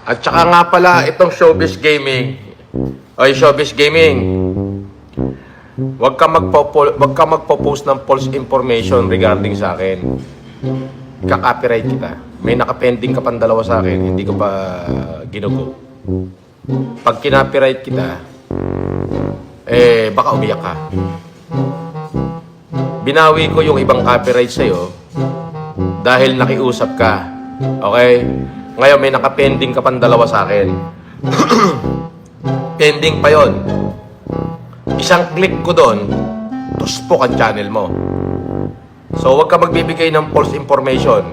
At saka nga pala, itong Showbiz Gaming. Oy, Showbiz Gaming. Huwag ka magpo-post ng false information regarding sa akin. Ka-copyright kita. May nakapending ka pang dalawa sa akin, hindi ko pa ginugo. Pag kinopyright kita, baka umiyak ka. Binawi ko yung ibang copyright sa'yo dahil nakiusap ka. Okay? Ngayon may nakapending ka pang dalawa sa akin. Pending pa yon. Isang click ko doon, tuspok ang channel mo. So huwag ka magbibigay ng false information.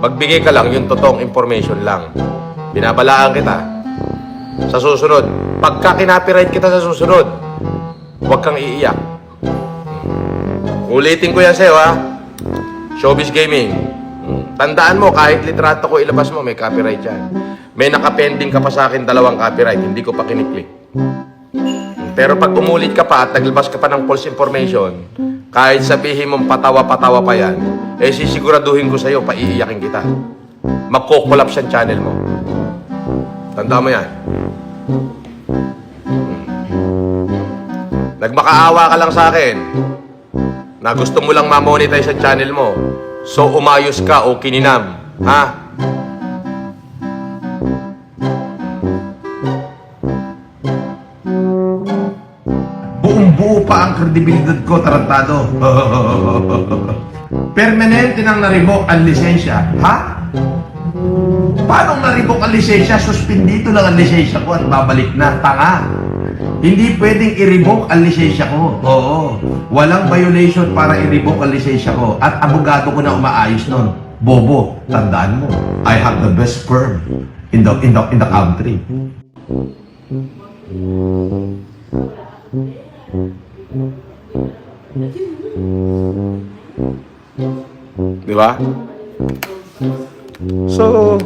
Magbigay ka lang yung totoong information lang. Binabalaan kita. Sa susunod, pagka kinopyright kita sa susunod, huwag kang iiyak. Ulitin ko yan sa'yo, ha? Showbiz Gaming. Tandaan mo, kahit litrato ko ilabas mo, may copyright yan. May nakapending ka pa sa akin, 2 copyright, hindi ko pa kiniklik. Pero pag umulit ka pa at naglabas ka pa ng false information, kahit sabihin mong patawa-patawa pa yan, sisiguraduhin ko sa'yo, paiiyakin kita. Magko-collapse ang channel mo. Tandaan mo yan. Nagmakaawa ka lang sa akin na gusto mo lang ma-monetize ang channel mo. So, umayos ka o kininam. Ha? Buong-buo pa ang kredibilidad ko, tarantado. Permanente nang na-revoke ang lisensya. Ha? Paano na-revoke ang lisensya? Suspendito lang ang lisensya ko at babalik na. Tanga. Hindi pwedeng i-revoke ang lisensya ko. Oo. Walang violation para i-revoke ang lisensya ko. At abogado ko na umaayos nun. Bobo, tandaan mo. I have the best firm in the country. Di ba? So,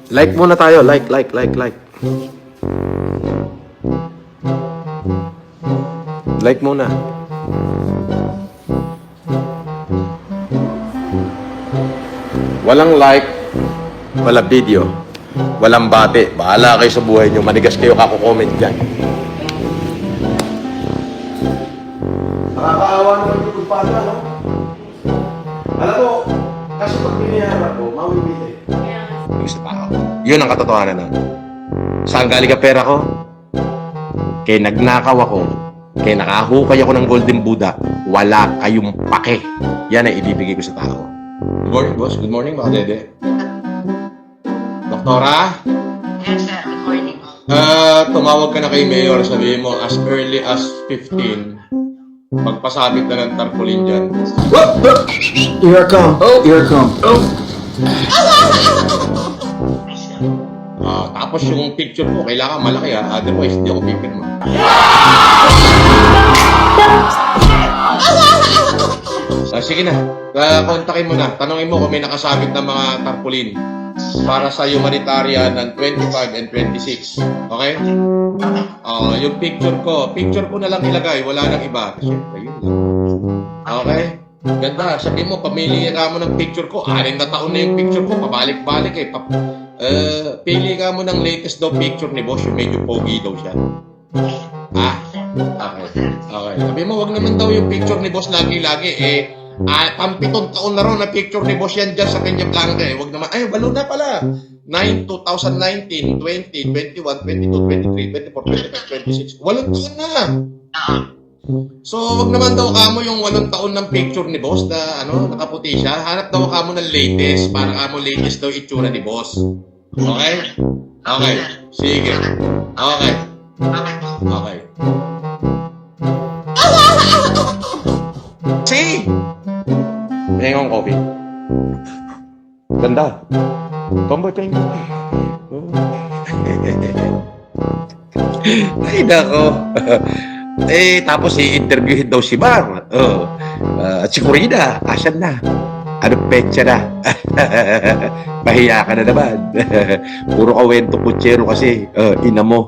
like muna tayo. Like. Like muna. Walang like, wala video, walang bate. Bahala kayo sa buhay nyo. Manigas kayo kako-comment dyan. Nakakaawa naman yung kumpada, no? Alam mo, kasi pag piniharap ko, mawibili. Yung sa tao. Yun ang katotohanan na. Saan galing ang pera ko? Kaya nagnakaw ako, kaya nakahukay ako ng Golden Buddha, wala kayong pake. Yan ang ibibigay ko sa tao. Good morning, boss. Good morning, mga dede. Doktora? Yes, sir. Good morning. Tumawag ka na kay Mayor, sabihin mo, as early as 15, magpasabit na ng tarpaulin dyan. Here I come. Here I come. Tapos yung picture ko, kailangan malaki otherwise hindi ako pipirma. Sige na, kontakin mo na. Tanongin mo kung may nakasabit na mga tarpaulin para sa humanitarian ng 25 and 26. Okay? Yung picture ko na lang ilagay, wala nang iba. Siyempre, yun lang. Okay? Ganda, sabi mo, pamili ka mo ng picture ko. 6 na taon na yung picture ko, pabalik-balik eh. Pili ka mo ng latest daw picture ni boss, yung medyo pogi daw siya. Okay. Sabi mo, wag naman daw yung picture ni boss lagi-lagi pampitong taon na ron na picture ni boss yan dyan sa kanya blanca eh. Wag naman, walo na pala. 2019, 20, 21, 22, 23, 24, 25, 26. 8 taon na. So, wag naman daw kamo yung 8 taon ng picture ni boss na nakaputi siya. Hanap daw kamo ng latest para kamo latest daw itsura ni boss. Okay? Okay. Sige. Okay. Okay. See? Pahingong coffee. Ganda. Tomboy pahingong. Ay, nako. Tapos i-interviewin daw si Mar. At si Corina, asan na? Anong petsa na? Mahiya ka na naman. Puro kawento kutsero kasi. Ina mo.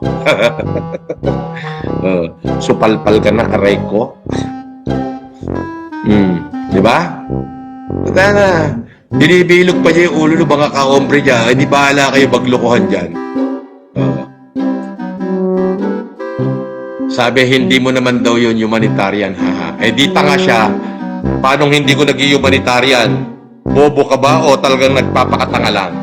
Supalpal ka na, aray ko. Di ba? Tanda na. Binibilog pa niya yung ulo ng mga ka-hombre niya. Hindi bahala kayo maglokohan dyan. Oo. Sabi, hindi mo naman daw yun humanitarian, haha. Eh di tanga siya. Paano hindi ko naging humanitarian? Bobo ka ba o talagang nagpapakatanga lang?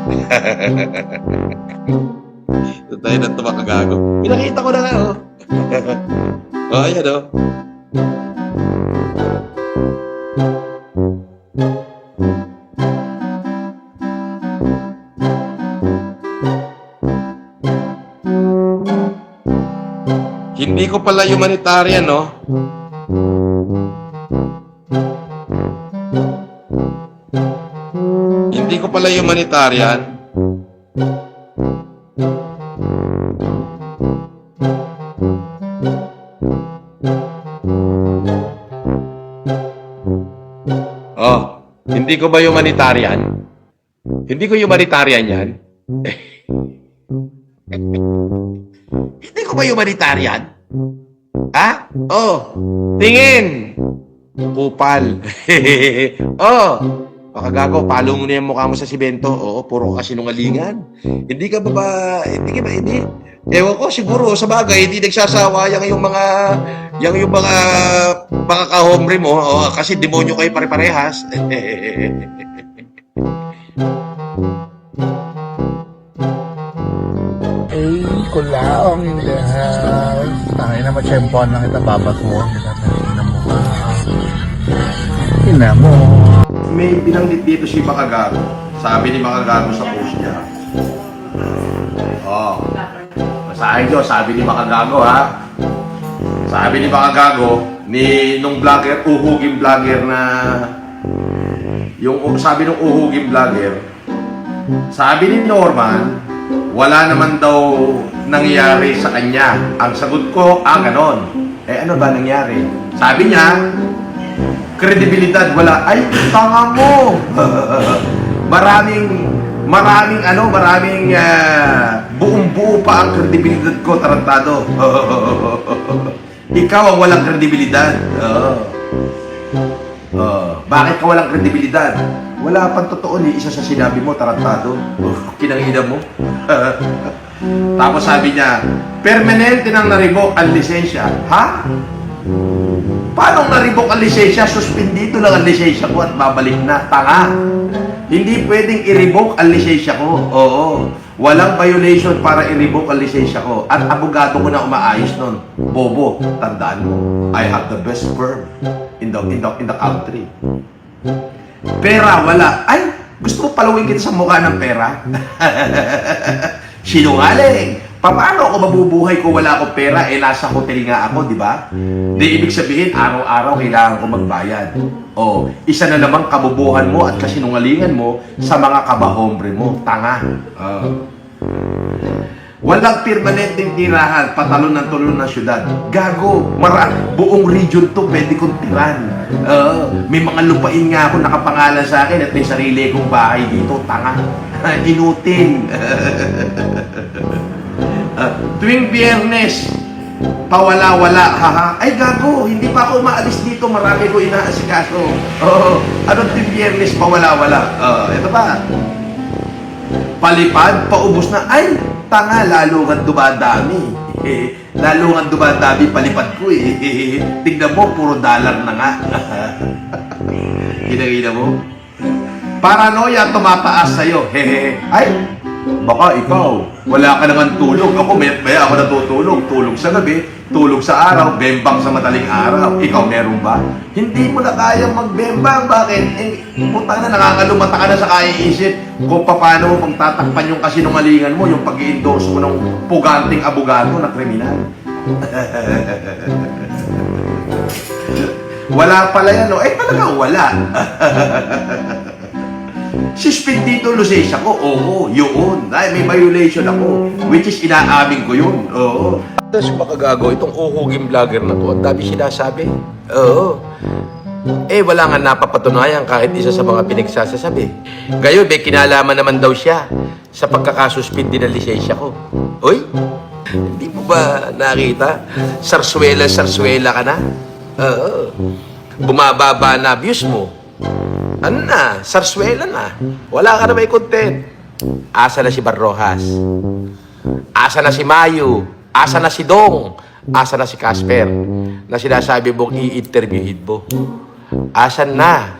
Ito tayo na tumakagago. Pinakita ko na nga, oh. Oh, ayan, oh. Hindi ko pala humanitarian, no? Hindi ko pala humanitarian. Oh, hindi ko ba humanitarian? Hindi ko humanitarian yan. Hindi ko ba humanitarian? Ha? Oh, tingin! Kupal. Oh, baka gago, palo mo na yung mukha mo sa simento. Oo, puro ka sinungalingan. Hindi ka ba, hindi. Ewan ko, siguro, sa bagay, hindi nagsasawa yung mga kahombre mo. Oh, kasi demonyo kayo pare-parehas. Ay, kulaong in the house. Tangin na matsyempoan lang kita, babas mo. Ina mo ka. Ina mo. May binanggit dito si Makagago. Sabi ni Makagago sa post niya. Oh. Basahin nyo, sabi ni Makagago, ha? Sabi ni Makagago, nung vlogger, uhuging vlogger na... sabi nung uhuging vlogger, sabi ni Norman, wala naman daw nangyari sa kanya. Ang sagot ko, ganon. Eh, ano ba nangyari? Sabi niya, kredibilidad, wala. Ay, tanga mo! maraming buong-buo pa ang kredibilidad ko, tarantado. Ikaw ang walang kredibilidad. Bakit ka walang kredibilidad? Wala pang totoo ni isa sa sinabi mo, tarantado. Kinangina mo. Tapos sabi niya, permanente nang na-revoke ang lisensya. Ha? Paano na-revoke ang lisensya? Suspendito lang ang lisensya ko at babalik na. Tanga. Hindi pwedeng i-revoke ang lisensya ko. Oo. Walang violation para i-revoke ang lisensya ko. At abogado ko na umaayos nun. Bobo, tandaan mo. I have the best firm in the country. Pera, wala. Ay, gusto mo palawin kita sa mukha ng pera? Sinungaling. Paano ako mabubuhay kung wala akong pera? Eh, nasa hotel nga ako, di ba? Di ibig sabihin, araw-araw kailangan ko magbayad. O, isa na namang kabubuhan mo at kasinungalingan mo sa mga kabahombre mo. Tanga. Walang permanenteng tirahan, patalon ng tulong ng syudad. Gago, buong region to pwede kong tiran. May mga lupain nga ako nakapangalan sa akin at may sarili kong bahay dito. Tanga. Inutil. Tuwing Biyernes, pawala-wala, haha. Ay gago, hindi pa ako umaalis dito, marami ko inaasikaso. Anong tuwing Biyernes, pawala-wala? Ito pa. Palipad, paubos na. Ay, tanga, lalo kang dumadami. Lalo kang dumadami, palipad ko eh. Tignan mo, puro dollar na nga. Kinagina mo? Paranoia tumataas sa'yo. Ay, baka ikaw, wala ka naman tulog. Ako, maya ako natutulog. Tulog sa gabi, tulog sa araw, bembang sa madaling araw. Ikaw, meron ba? Hindi mo na kayang magbembang. Bakit? Putang na, nakakalumata ka na sa kaiisip kung paano mo pagtatakpan yung kasinungalingan mo, yung pag-i-endorse mo ng puganting abogado na kriminal. Wala pala yan, no? Eh, talagang wala. Suspendito lisensya ko, oo, yun. Dahil may violation ako, which is inaamin ko yun, oo. Tapos makagago, itong uhuging vlogger na to, ang dami sinasabi. Oo. Eh, wala nga napapatunayan kahit isa sa mga pinagsasasabi. Gayon, may kinalaman naman daw siya sa pagkakasuspindi ng lisensya ko. Uy, hindi mo ba nakita? Sarswela ka na? Oo. Bumababa na views mo. Ano na? Sarsuela na. Wala ka na may content. Asa na si Barrojas? Asa na si Mayu? Asa na si Dong? Asa na si Casper? Na sinasabi mong i-interviewin mo. Asan na?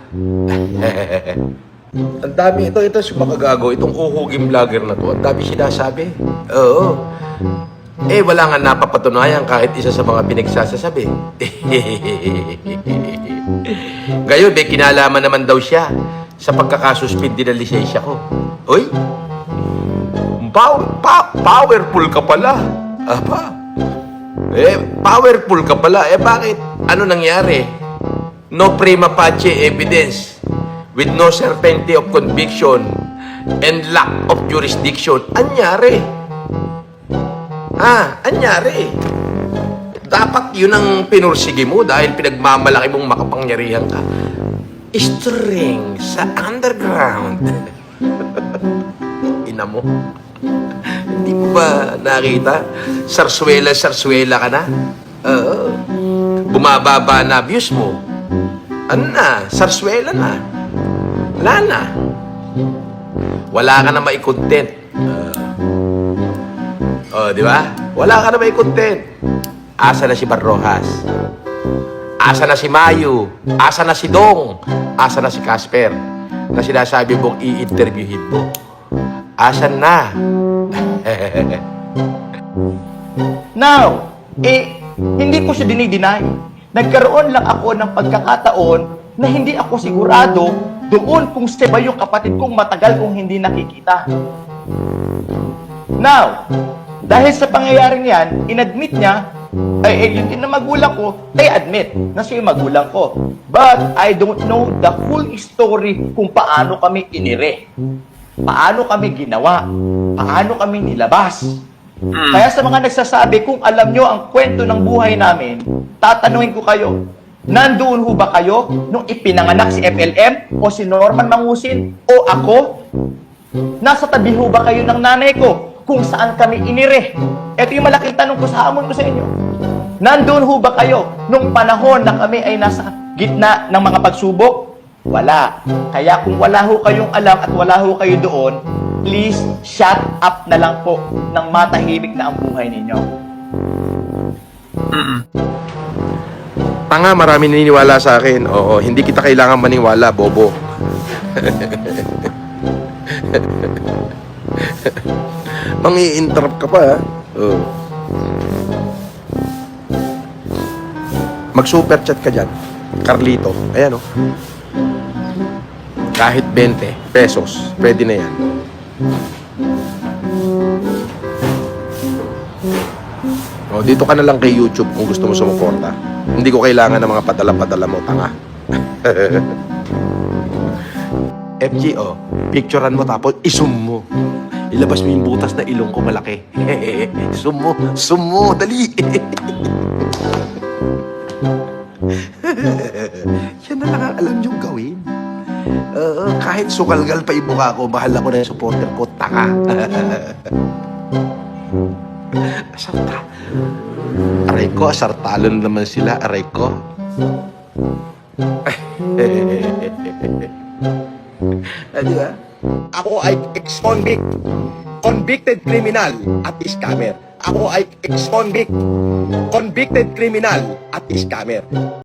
Ang dami ito si makagago. Itong uhuging vlogger na to. Ang dami sinasabi. Oo. Wala nga napapatunayan kahit isa sa mga pinagsasasabi. Gayon, may kinalaman naman daw siya sa pagkakasuspindi ng lisensya ko. Uy, powerful ka pala. Aba, powerful ka pala. Bakit? Ano nangyari? No prima facie evidence with no certainty of conviction and lack of jurisdiction. Anyari? Anyari? Dapat yun ang pinursige mo dahil pinagmamalaki mong makapangyarihan ka. String sa underground. Ina mo. Hindi mo ba nakita? Sarsuela ka na? Oo. Bumababa na views mo. Ano na? Sarsuela na. Wala na. Wala ka na mai-content. Di ba? Wala ka na mai-content. Asa na si Barrojas? Asa na si Mayu? Asa na si Dong? Asa na si Casper? Na sinasabi mong i-interviewin mo. Asan na? Now, hindi ko siya dinideny. Nagkaroon lang ako ng pagkakataon na hindi ako sigurado doon kung siya ba yung kapatid kong matagal kong hindi nakikita. Now, dahil sa pangyayaring yan, inadmit niya, yun din na magulang ko, they admit na siya yung magulang ko. But I don't know the full story kung paano kami inire. Paano kami ginawa? Paano kami nilabas? Kaya sa mga nagsasabi, kung alam nyo ang kwento ng buhay namin, tatanungin ko kayo, nandoon ho ba kayo nung ipinanganak si FLM o si Norman Mangusin o ako? Nasa tabi ho ba kayo ng nanay ko kung saan kami inire? Ito yung malaking tanong ko sa hamon ko sa inyo. Nandoon ho ba kayo nung panahon na kami ay nasa gitna ng mga pagsubok? Wala. Kaya kung wala ho kayong alam at wala ho kayo doon, please shut up na lang po ng matahimik na ang buhay ninyo. Tanga, marami naniniwala sa akin. Oo, hindi kita kailangan maniwala, bobo. Mangi-interrupt ka pa, ha? Oo. Mag-super chat ka dyan. Carlito. Ayan, oh. Kahit 20 pesos, pwede na yan. O, dito ka na lang kay YouTube kung gusto mo sumuporta. Hindi ko kailangan ng mga padala-padala mo, tanga. FGO, picturean mo tapos isum mo. Ilabas mo yung butas na ilong ko malaki. Sum mo, dali. Yan na lang ang alam niyong gawin. Kahit sukalgal pa yung mukha ko, bahala ko na yung supporter ko, tanga. Asarta. Aray ko, asartalon naman sila, aray ko. Di ba? Ako ay ex-convict, convicted criminal at scammer. Ako ay ex-convict, convicted criminal at scammer.